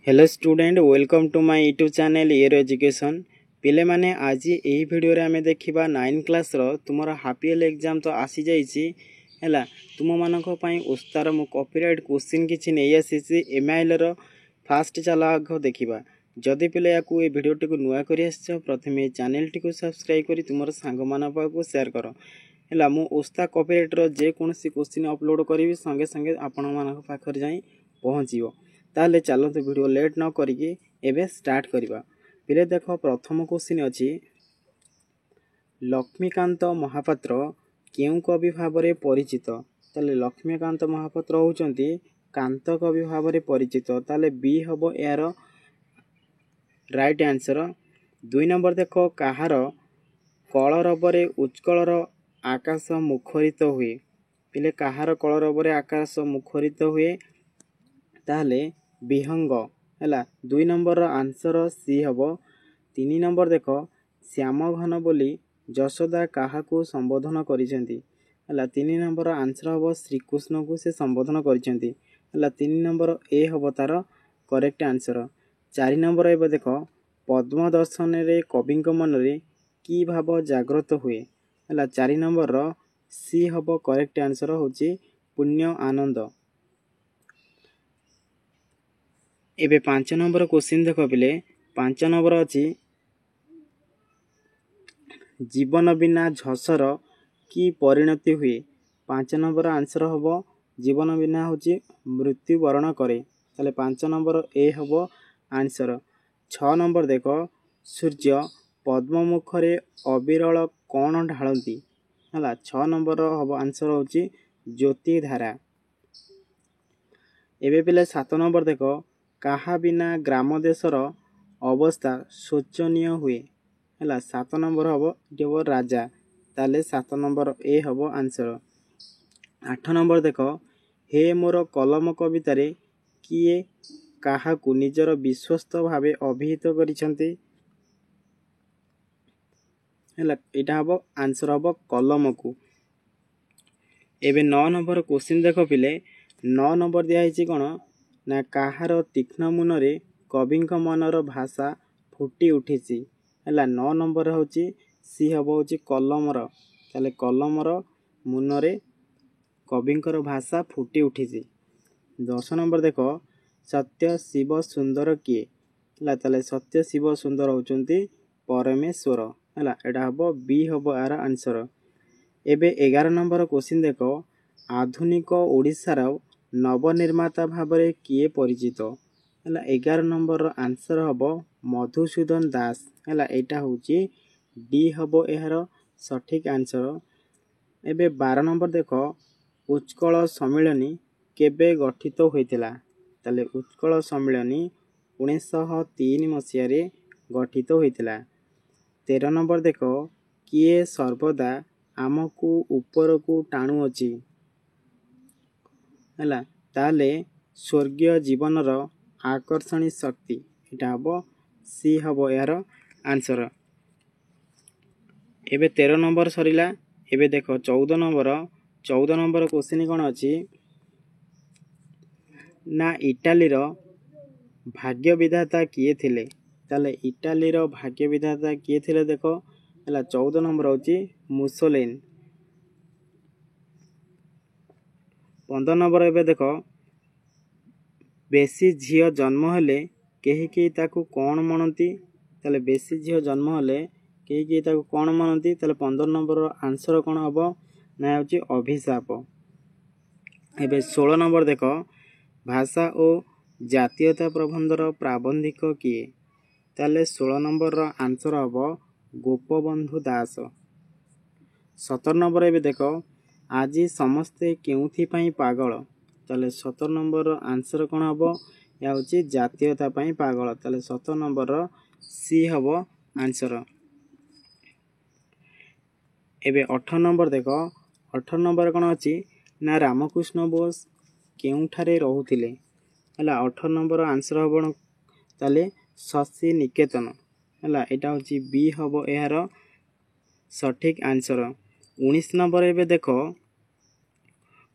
Hello student welcome to my YouTube channel year education पिले माने आज यही वीडियो रे आमे देखिबा 9 क्लास रो तुमरा हाफ ईयर एग्जाम तो आसी जाईची हैला तुम मानको पई उस्तार मु कॉपीराइट क्वेश्चन किछि नै आसीची एमआईएल रो फास्ट चला आगो देखिबा जदि पिले याकू ए वीडियो टिकु नुवा करी आछो प्रथमे चैनल टिकु सब्सक्राइब करी तुमर संग माना पाकू शेयर करो हैला मु उस्ता कॉपीराइट रो जे कोनसी क्वेश्चन अपलोड करिवि संगे संगे आपण मानको पाखर जाई पहुंचीबो ताले चलते वीडियो लेट न करिके एबे स्टार्ट करिबा पिले देखो प्रथम क्वेश्चन अछि लक्ष्मीकांत महापात्र केउ कवि भाबरे परिचित ताले लक्ष्मीकांत महापात्र होचंती कांत कवि भाबरे परिचित ताले बी हबो यार राइट आंसर। 2 नंबर देखो काहार कलरबरे उत्कलर आकाश मुखरित हुए पिले काहार कलरबरे आकाश मुखरित हुए ताले विहंग हैला 2 नंबर आंसर सी हबो। 3 नंबर देखो श्याम घन बोली यशोदा काहाकू संबोधन करिसेंती हैला 3 नंबर आंसर हबो श्रीकृष्ण को से संबोधन करिसेंती हैला 3 नंबर ए हबो तार करेक्ट आंसर। 4 नंबर एबे देखो पद्म दर्शन रे कविंक मन रे की भाव जागृत हुए हैला 4 नंबर रो सी हबो करेक्ट आंसर होची पुण्य आनंद। एबे 5 नंबर क्वेश्चन देखो पिले 5 नंबर अछि जीवन बिना झसर की परिणति हुए 5 नंबर आंसर हबो जीवन बिना होची मृत्यु वरण करे ताले 5 नंबर ए हबो आंसर। 6 नंबर देखो सूर्य पद्म मुखरे अविरल कोन ढाळंती हला 6 नंबर हबो आंसर होची ज्योति धारा। एबे पिले 7 नंबर देखो काहा बिना ग्राम देशर अवस्था शोचनीय हुए हैला 7 नंबर हबो देव राजा ताले 7 नंबर ए हबो आंसर। 8 नंबर देखो हे मोर कलम कविता रे किए काहा को निजर विश्वस्त भावे अभिहित करिसंती हैला एटा हबो आंसर हबो कलम को। एबे 9 नंबर क्वेश्चन देखो पिले 9 नंबर दिया हिची कोन ना काहार तीक्ष्ण मुनरे कविंक मनर भाषा फुटी उठिची हैला 9 नंबर होची सी हबो होची कलमर ताले कलमर मुनरे कविंकर भाषा फुटी उठिची। 10 नंबर देखो सत्य शिव सुंदर किए हैला ताले सत्य शिव सुंदर होचंती परमेश्वर हैला एटा हबो बी हबो यार आंसर। एबे 11 नंबर क्वेश्चन देखो आधुनिक ओडिसा रो नवनिर्माता भाबरे किए परिचित हैला 11 नंबर आंसर हबो मधुसूदन दास हैला एटा होची डी हबो एहार सठिक आंसर। एबे 12 नंबर देखो उत्कल सम्मेलनी केबे गठित होइतिला ताले उत्कल सम्मेलनी 1903 मसिया रे गठित होइतिला। 13 नंबर देखो किए सर्वदा आमको ऊपर को टाणु अछि हैला ताले स्वर्गीय जीवनर आकर्षणी शक्ति एटा हबो सी हबो यार आंसर। एबे 13 नंबर सरिला एबे देखो 14 नंबर क्वेश्चन कोन अछि ना इटाली रो भाग्य विधाता किए थिले ताले इटाली रो भाग्य विधाता किए थिले देखो हैला 14 नंबर होची मुसोलिनी। 15 नंबर एबे देखो बेसी झियो जन्म हेले केही केही ताकू कोन मनंती ताले बेसी झियो जन्म हेले केही केही ताकू कोन मनंती ताले 15 नंबर आंसर कोन हबो ना होची अभिशाप। एबे 16 नंबर देखो भाषा ओ जातीयता प्रबंधर प्राबंधिक किए ताले 16 नंबर आंसर हबो गोपबंधु दास। 17 नंबर एबे देखो आजी समस्ते केउथि पई पागल ताले 17 नंबर आंसर कोन हबो या होची जातीयता पई पागल ताले 17 नंबर सी हबो आंसर। एबे 18 नंबर देखो 18 नंबर कोन अछि ना रामकृष्ण बोस केउठारे रहुथिले हला 18 नंबर आंसर हबो ताले शशि निकेतन हला एटा होची बी हबो एहार सठिक आंसर। 19 नंबर एबे देखो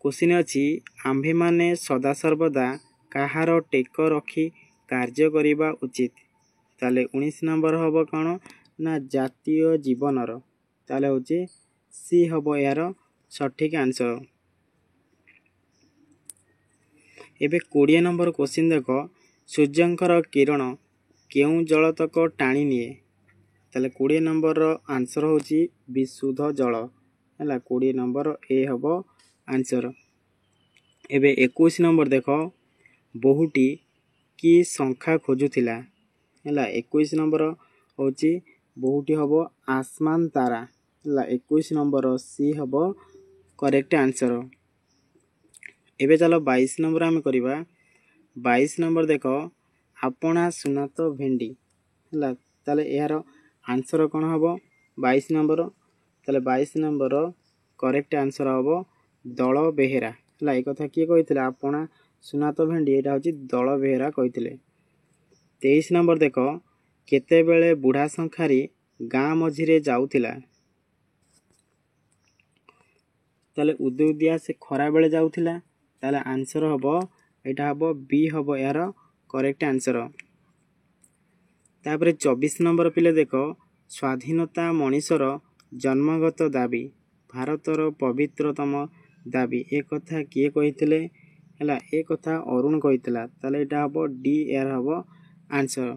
क्वेश्चन अछि आम्भे माने सदा सर्वदा काहार टेक रखी କାର୍ଯ୍ୟ କରିବା ଉଚିତ। ତାହେଲେ 19 ନମ୍ବର ହେବ କ'ଣ ନା ଜାତୀୟ ଜୀବନର, ତାହେଲେ ହେଉଛି ସି ହେବ ଏହାର ସଠିକ୍ ଆନ୍ସର। ଏବେ 20 ନମ୍ବର କ୍ୱେଶ୍ଚିନ୍ ଦେଖ, ସୂର୍ଯ୍ୟଙ୍କର କିରଣ କେଉଁ ଜଳତକ ଟାଣି ନିଏ? ତାହେଲେ 20 ନମ୍ବରର ଆନ୍ସର ହେଉଛି ବିଶୁଦ୍ଧ ଜଳ ହେଲା। 20 ନମ୍ବର ଏ ହେବ ଆନ୍ସର। ଏବେ 21 ନମ୍ବର ଦେଖ, ବୋହୂଟି କି ସଂଖ୍ୟା ଖୋଜୁଥିଲା ହେଲା। 21 ନମ୍ବର ହେଉଛି ବୋହୂଟି ହେବ ଆସମାନ ତାରା ହେଲା। 21 ନମ୍ବର ସି ହେବ କରେକ୍ଟ ଆନ୍ସର। ଏବେ ଚାଲ 22 ନମ୍ବର ଆମେ କରିବା। 22 ନମ୍ବର ଦେଖ, ଆପଣା ସୁନାତ ଭେଣ୍ଡି ହେଲା। ତାହେଲେ ଏହାର ଆନ୍ସର କ'ଣ ହେବ 22 ନମ୍ବର? ତାହେଲେ 22 ନମ୍ବର କରେକ୍ଟ ଆନ୍ସର ହେବ ଦଳ ବେହେରା ହେଲା। ଏ କଥା କିଏ କହିଥିଲେ? ଆପଣା ସୁନାତ ଭେଣ୍ଡି, ଏଇଟା ହେଉଛି ଦଳ ବେହେରା କହିଥିଲେ। 23 ନମ୍ବର ଦେଖ, କେତେବେଳେ ବୁଢ଼ା ଶଙ୍ଖାରି ଗାଁ ମଝିରେ ଯାଉଥିଲା? ତାହେଲେ ଉଦୁଉଦିଆ ସେ ଖରାବେଳେ ଯାଉଥିଲା। ତାହେଲେ ଆନ୍ସର ହେବ ଏଇଟା ହେବ ବି ହେବ ଏହାର କରେକ୍ଟ ଆନ୍ସର। ତାପରେ 24 ନମ୍ବର ପିଲେ ଦେଖ, ସ୍ୱାଧୀନତା ମଣିଷର ଜନ୍ମଗତ ଦାବି, ଭାରତର ପବିତ୍ରତମ ଦାବି, ଏ କଥା କିଏ କହିଥିଲେ ହେଲା? ଏ କଥା ଅରୁଣ କହିଥିଲା। ତାହେଲେ ଏଇଟା ହେବ ଡି ଏହାର ହେବ ଆନ୍ସର।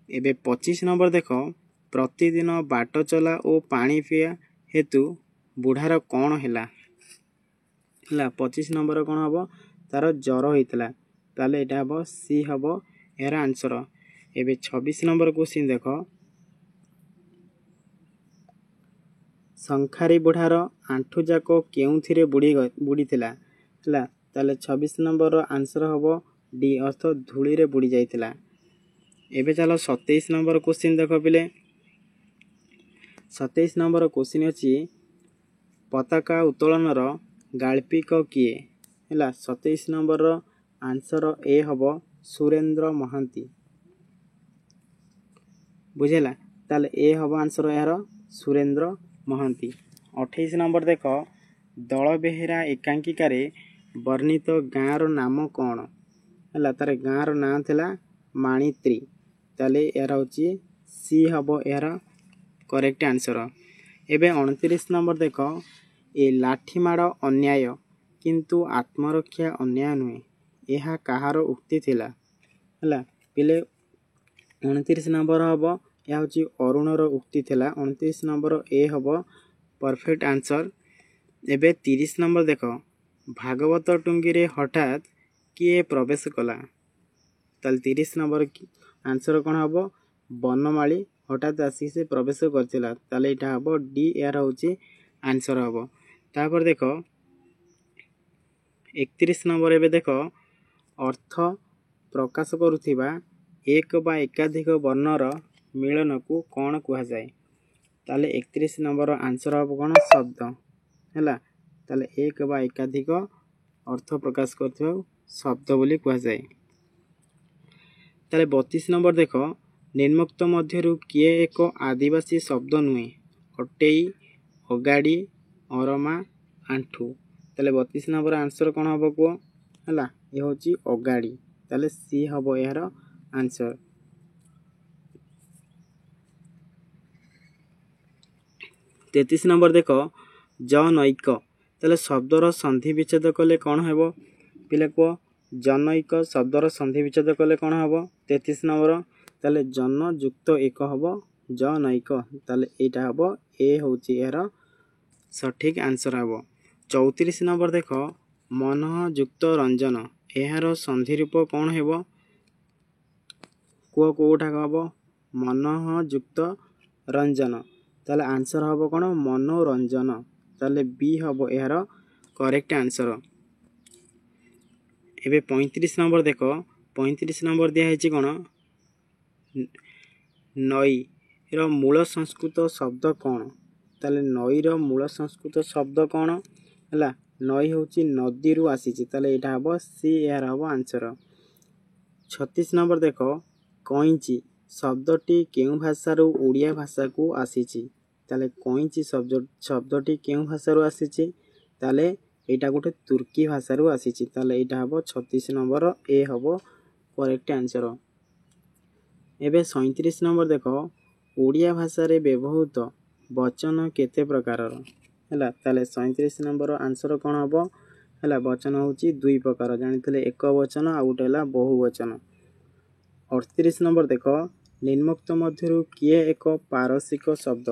ଏବେ 25 ନମ୍ବର ଦେଖ, ପ୍ରତିଦିନ ବାଟ ଚଲା ଓ ପାଣି ପିଇବା ହେତୁ ବୁଢ଼ାର କ'ଣ ହେଲା? ହେଲା 25 ନମ୍ବର କ'ଣ ହେବ? ତାର ଜ୍ୱର ହେଇଥିଲା। ତାହେଲେ ଏଇଟା ହେବ ସି ହେବ ଏହାର ଆନ୍ସର। ଏବେ 26 ନମ୍ବର କ୍ୱେଶ୍ଚିନ୍ ଦେଖ, ଶଙ୍ଖାରି ବୁଢ଼ାର ଆଣ୍ଠୁଯାକ କେଉଁଥିରେ ବୁଡ଼ିଥିଲା ହେଲା? ତାହେଲେ 26 ନମ୍ବରର ଆନ୍ସର ହେବ ଡି ଅର୍ଥ ଧୂଳିରେ ବୁଡ଼ି ଯାଇଥିଲା। ଏବେ ଚାଲ 27 ନମ୍ବର କ୍ୱେଶ୍ଚିନ୍ ଦେଖ ପିଲେ। 27 ନମ୍ବର କ୍ୱେଶ୍ଚିନ୍ ଅଛି, ପତାକା ଉତ୍ତୋଳନର ଗାଳ୍ପିକ କିଏ ହେଲା? 27 ନମ୍ବରର ଆନ୍ସର ଏ ହେବ ସୁରେନ୍ଦ୍ର ମହାନ୍ତି ବୁଝିଲା। ତାହେଲେ ଏ ହେବ ଆନ୍ସର ଏହାର ସୁରେନ୍ଦ୍ର ମହାନ୍ତି। 28 ନମ୍ବର ଦେଖ, ଦଳ ବେହେରା ଏକାଙ୍କିକାରେ ବର୍ଣ୍ଣିତ ଗାଁର ନାମ କ'ଣ ହେଲା? ତାର ଗାଁର ନାଁ ଥିଲା ମାଣିତ୍ରୀ। ତାହେଲେ ଏହାର ହେଉଛି ସି ହେବ ଏହାର କରେକ୍ଟ ଆନ୍ସର। ଏବେ 29 ନମ୍ବର ଦେଖ, ଏ ଲାଠିମାଡ଼ ଅନ୍ୟାୟ କିନ୍ତୁ ଆତ୍ମରକ୍ଷା ଅନ୍ୟାୟ ନୁହେଁ, ଏହା କାହାର ଉକ୍ତି ଥିଲା ହେଲା? ପିଲେ 29 ନମ୍ବର ହେବ, ଏହା ହେଉଛି ଅରୁଣର ଉକ୍ତି ଥିଲା। 29 ନମ୍ବର ଏ ହେବ ପରଫେକ୍ଟ ଆନ୍ସର। ଏବେ 30 ନମ୍ବର ଦେଖ, ଭାଗବତ ଟୁଙ୍ଗିରେ ହଠାତ୍ କିଏ ପ୍ରବେଶ କଲା? ତାହେଲେ 30 ନମ୍ବର ଆନ୍ସର କ'ଣ ହେବ? ବନମାଳୀ ହଠାତ୍ ଆସିକି ସେ ପ୍ରବେଶ କରିଥିଲା। ତାହେଲେ ଏଇଟା ହେବ ଡି ଏହାର ହେଉଛି ଆନ୍ସର ହେବ। ତାପରେ ଦେଖ 31 ନମ୍ବର ଏବେ ଦେଖ, ଅର୍ଥ ପ୍ରକାଶ କରୁଥିବା ଏକ ବା ଏକାଧିକ ବର୍ଣ୍ଣର ମିଳନକୁ କ'ଣ କୁହାଯାଏ? ତାହେଲେ 31 ନମ୍ବର ଆନ୍ସର ହେବ କ'ଣ? ଶବ୍ଦ ହେଲା। ତାହେଲେ ଏକ ବା ଏକାଧିକ ଅର୍ଥ ପ୍ରକାଶ କରୁଥିବା ଶବ୍ଦ ବୋଲି କୁହାଯାଏ। ତାହେଲେ 32 ନମ୍ବର ଦେଖ, ନିମ୍ନୋକ୍ତ ମଧ୍ୟରୁ କିଏ ଏକ ଆଦିବାସୀ ଶବ୍ଦ ନୁହେଁ? ଅଟେଇ, ଅଗାଡ଼ି, ଅରମା, ଆଣ୍ଠୁ। ତାହେଲେ 32 ନମ୍ବର ଆନ୍ସର କ'ଣ ହେବ କୁହ ହେଲା? ଏ ହେଉଛି ଅଗାଡ଼ି। ତାହେଲେ ସି ହେବ ଏହାର ଆନ୍ସର। 33 ନମ୍ବର ଦେଖ, ଜନୈକ, ତାହେଲେ ଶବ୍ଦର ସନ୍ଧି ବିଚ୍ଛେଦ କଲେ କ'ଣ ହେବ? ପିଲା କୁହ, ଜନୈକ ଶବ୍ଦର ସନ୍ଧି ବିଚ୍ଛେଦ କଲେ କ'ଣ ହେବ? 33 ନମ୍ବର, ତାହେଲେ ଜନ ଯୁକ୍ତ ଏକ ହେବ ଜନୈକ। ତାହେଲେ ଏଇଟା ହେବ ଏ ହେଉଛି ଏହାର ସଠିକ୍ ଆନ୍ସର ହେବ। 34 ନମ୍ବର ଦେଖ, ମନଃ ଯୁକ୍ତ ରଞ୍ଜନ, ଏହାର ସନ୍ଧି ରୂପ କ'ଣ ହେବ? କୁହ କେଉଁଟାକ ହେବ? ମନଃ ଯୁକ୍ତ ରଞ୍ଜନ। ତାହେଲେ ଆନ୍ସର ହେବ କ'ଣ? ମନୋରଞ୍ଜନ। ତାହେଲେ ବି ହେବ ଏହାର କରେକ୍ଟ ଆନ୍ସର। ଏବେ 35 ନମ୍ବର ଦେଖ, 35 ନମ୍ବର ଦିଆହେଇଛି କ'ଣ? ନଈର ମୂଳ ସଂସ୍କୃତ ଶବ୍ଦ କ'ଣ? ତାହେଲେ ନଈର ମୂଳ ସଂସ୍କୃତ ଶବ୍ଦ କ'ଣ ହେଲା? ନଈ ହେଉଛି ନଦୀରୁ ଆସିଛି। ତାହେଲେ ଏଇଟା ହେବ ସି ଏହାର ହେବ ଆନ୍ସର। 36 ନମ୍ବର ଦେଖ, କଇଁଚି ଶବ୍ଦଟି କେଉଁ ଭାଷାରୁ ଓଡ଼ିଆ ଭାଷାକୁ ଆସିଛି? ତାହେଲେ କଇଁଚି ଶବ୍ଦଟି କେଉଁ ଭାଷାରୁ ଆସିଛି? ତାହେଲେ ଏଇଟା ଗୋଟେ ତୁର୍କୀ ଭାଷାରୁ ଆସିଛି। ତାହେଲେ ଏଇଟା ହେବ 36 ନମ୍ବର ଏ ହେବ କରେକ୍ଟ ଆନ୍ସର। ଏବେ 37 ନମ୍ବର ଦେଖ, ଓଡ଼ିଆ ଭାଷାରେ ବ୍ୟବହୃତ ବଚନ କେତେ ପ୍ରକାରର ହେଲା। ତାହେଲେ 37 ନମ୍ବର ଆନ୍ସର କ'ଣ ହେବ ହେଲା, ବଚନ ହେଉଛି 2 ପ୍ରକାର। ଜାଣିଥିଲେ ଏକ ବଚନ ଆଉ ଗୋଟେ ହେଲା ବହୁ ବଚନ। 38 ନମ୍ବର ଦେଖ, ନିମ୍ନୋକ୍ତ ମଧ୍ୟରୁ କିଏ ଏକ ପାରସିକ ଶବ୍ଦ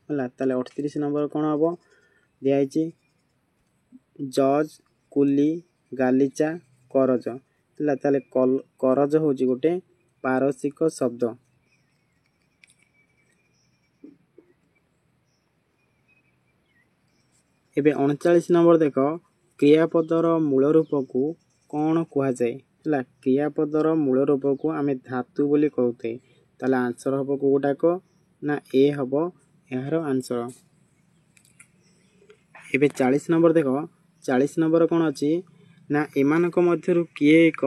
ହେଲା। ତାହେଲେ 38 ନମ୍ବର କ'ଣ ହେବ, ଦିଆହେଇଛି ଜଜ୍, କୁଲି, ଗାଲିଚା, କରଜ ହେଲା। ତାହେଲେ କରଜ ହେଉଛି ଗୋଟେ ପାରସିକ ଶବ୍ଦ। ଏବେ 39 ନମ୍ବର ଦେଖ, କ୍ରିୟାପଦର ମୂଳ ରୂପକୁ କ'ଣ କୁହାଯାଏ ହେଲା। କ୍ରିୟାପଦର ମୂଳ ରୂପକୁ ଆମେ ଧାତୁ ବୋଲି କହୁଛେ। ତାହେଲେ ଆନ୍ସର ହେବ କେଉଁଟାକ ନା ଏ ହେବ ଏହାର ଆନ୍ସର। ଏବେ 40 ନମ୍ବର ଦେଖ, 40 ନମ୍ବର କ'ଣ ଅଛି ନା ଏମାନଙ୍କ ମଧ୍ୟରୁ କିଏ ଏକ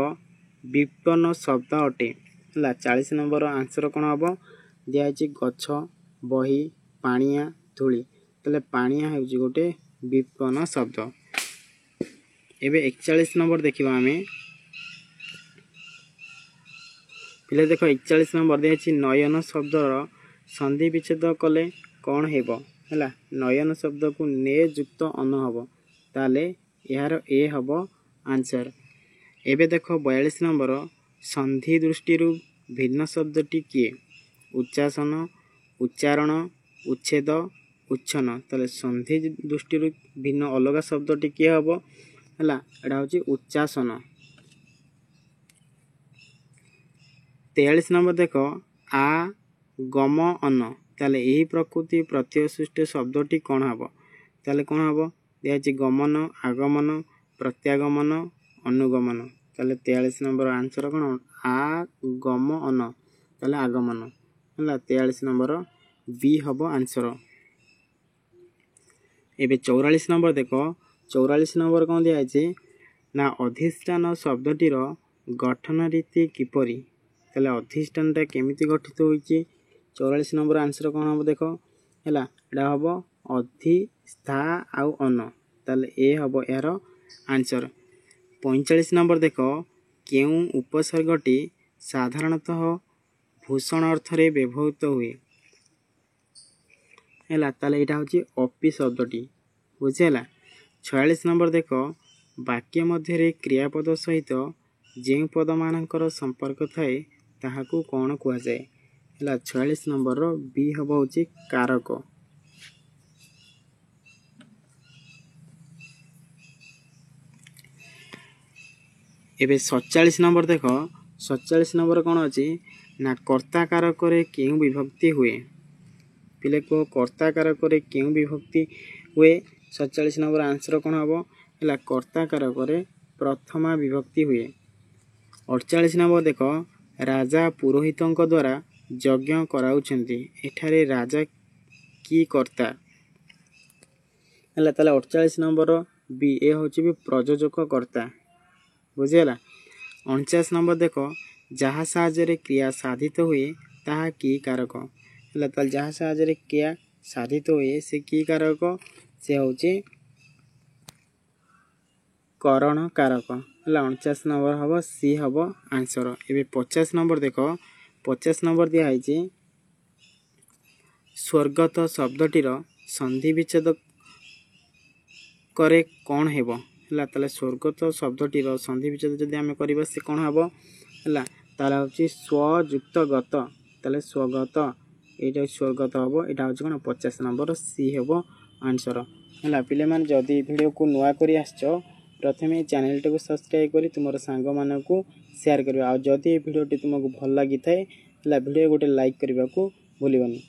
ବିପନ୍ନ ଶବ୍ଦ ଅଟେ ହେଲା। 40 ନମ୍ବର ଆନ୍ସର କ'ଣ ହେବ, ଦିଆହେଇଛି ଗଛ, ବହି, ପାଣିଆ, ଧୂଳି। ତାହେଲେ ପାଣିଆ ହେଉଛି ଗୋଟେ ବିପନ୍ନ ଶବ୍ଦ। ଏବେ 41 ନମ୍ବର ଦେଖିବା ଆମେ। ପିଲା ଦେଖ 41 ନମ୍ବର ଦିଆହେଇଛି ନୟନ ଶବ୍ଦର ସନ୍ଧି ବିଚ୍ଛେଦ କଲେ କ'ଣ ହେବ ହେଲା। ନୟନ ଶବ୍ଦକୁ ନେ ଯୁକ୍ତ ଅନ ହେବ। ତାହେଲେ ଏହାର ଏ ହେବ ଆନ୍ସର। ଏବେ ଦେଖ 42 ନମ୍ବର, ସନ୍ଧି ଦୃଷ୍ଟିରୁ ଭିନ୍ନ ଶବ୍ଦଟି କିଏ? ଉଚ୍ଚାସନ, ଉଚ୍ଚାରଣ, ଉଚ୍ଛେଦ, ଉଚ୍ଛନ। ତାହେଲେ ସନ୍ଧି ଦୃଷ୍ଟିରୁ ଭିନ୍ନ ଅଲଗା ଶବ୍ଦଟି କିଏ ହେବ ହେଲା, ଏଇଟା ହେଉଛି ଉଚ୍ଚାସନ। 43 ନମ୍ବର ଦେଖ, ଆ ଗମ ଅନ। ତାହେଲେ ଏହି ପ୍ରକୃତି ପ୍ରତ୍ୟୟ ସୃଷ୍ଟି ଶବ୍ଦଟି କ'ଣ ହେବ? ତାହେଲେ କ'ଣ ହେବ, ଦିଆହେଇଛି ଗମନ, ଆଗମନ, ପ୍ରତ୍ୟାଗମନ, ଅନୁଗମନ। ତାହେଲେ 43 ନମ୍ବର ଆନ୍ସର କ'ଣ, ଆ ଗମ ଅନ, ତାହେଲେ ଆଗମନ ହେଲା। 43 ନମ୍ବର ବି ହେବ ଆନ୍ସର। ଏବେ 44 ନମ୍ବର ଦେଖ, 44 ନମ୍ବର କ'ଣ ଦିଆହେଇଛି ନା ଅଧିଷ୍ଠାନ ଶବ୍ଦଟିର ଗଠନ ରୀତି କିପରି? ତାହେଲେ ଅଧିଷ୍ଠାନଟା କେମିତି ଗଠିତ ହୋଇଛି? 44 ନମ୍ବର ଆନ୍ସର କ'ଣ ହେବ ଦେଖ ହେଲା, ଏଇଟା ହେବ ଅଧି, ସ୍ଥା ଆଉ ଅନ। ତାହେଲେ ଏ ହେବ ଏହାର ଆନ୍ସର। 45 ନମ୍ବର ଦେଖ, କେଉଁ ଉପସର୍ଗଟି ସାଧାରଣତଃ ଭୂଷଣ ଅର୍ଥରେ ବ୍ୟବହୃତ ହୁଏ ହେଲା। ତାହେଲେ ଏଇଟା ହେଉଛି ଅପି ଶବ୍ଦଟି, ବୁଝିହେଲା। 46 ନମ୍ବର ଦେଖ, ବାକ୍ୟ ମଧ୍ୟରେ କ୍ରିୟାପଦ ସହିତ ଯେଉଁ ପଦମାନଙ୍କର ସମ୍ପର୍କ ଥାଏ ତାହାକୁ କ'ଣ କୁହାଯାଏ ହେଲା। 46 ନମ୍ବରର ବି ହେବ ହେଉଛି କାରକ। ଏବେ 47 ନମ୍ବର ଦେଖ, 47 ନମ୍ବର କ'ଣ ଅଛି ନା କର୍ତ୍ତା କାରକରେ କେଉଁ ବିଭକ୍ତି ହୁଏ? ପିଲେ କୁହ କର୍ତ୍ତା କାରକରେ କେଉଁ ବିଭକ୍ତି ହୁଏ? 47 ନମ୍ବର ଆନ୍ସର କ'ଣ ହେବ ହେଲା, କର୍ତ୍ତା କାରକରେ ପ୍ରଥମା ବିଭକ୍ତି ହୁଏ। 48 ନମ୍ବର ଦେଖ, ରାଜା ପୁରୋହିତଙ୍କ ଦ୍ୱାରା ଯଜ୍ଞ କରାଉଛନ୍ତି। ଏଠାରେ ରାଜା କି କର୍ତ୍ତା ହେଲା। ତାହେଲେ 48 ନମ୍ବର ବି ଏ ହେଉଛି ବି ପ୍ରଯୋଜକ କର୍ତ୍ତା, ବୁଝିହେଲା। 49 ନମ୍ବର ଦେଖ, ଯାହା ସାହାଯ୍ୟରେ କ୍ରିୟା ସାଧିତ ହୁଏ ତାହା କି କାରକ ହେଲା। ତାହେଲେ ଯାହା ସାହାଯ୍ୟରେ କ୍ରିୟା ସାଧିତ ହୁଏ ସେ କି କାରକ? ସେ ହେଉଛି କରଣ କାରକ ହେଲା। 49 ନମ୍ବର ହେବ ସି ହେବ ଆନ୍ସର। ଏବେ 50 ନମ୍ବର ଦେଖ, 50 ନମ୍ବର ଦିଆହେଇଛି ସ୍ୱର୍ଗତ ଶବ୍ଦଟିର ସନ୍ଧି ବିଚ୍ଛେଦ କରେ କ'ଣ ହେବ ହେଲା। ତାହେଲେ ସ୍ୱର୍ଗତ ଶବ୍ଦଟିର ସନ୍ଧି ବିଚ୍ଛେଦ ଯଦି ଆମେ କରିବା ସେ କ'ଣ ହେବ ହେଲା, ତାହେଲେ ହେଉଛି ସ୍ୱଯୁକ୍ତ ଗତ। ତାହେଲେ ସ୍ୱଗତ, এইটা ସ୍ୱର୍ଗତ ହେବ। ଏଇଟା ହେଉଛି କ'ଣ 50 ନମ୍ବର ସି ହେବ ଆନ୍ସର ହେଲା। ପିଲାମାନେ ଯଦି ଭିଡ଼ିଓକୁ ନୂଆ କରି ଆସିଛ ପ୍ରଥମେ এই ଚ୍ୟାନେଲଟାକୁ ସବସ୍କ୍ରାଇବ୍ କରି ତୁମର ସାଙ୍ଗମାନଙ୍କୁ ସେୟାର କରିବ। ଆଉ ଯଦି এই ଭିଡ଼ିଓଟି ତୁମକୁ ଭଲ ଲାଗିଥାଏ ହେଲା ଭିଡ଼ିଓ ଗୋଟେ ଲାଇକ୍ କରିବାକୁ ଭୁଲିବନି।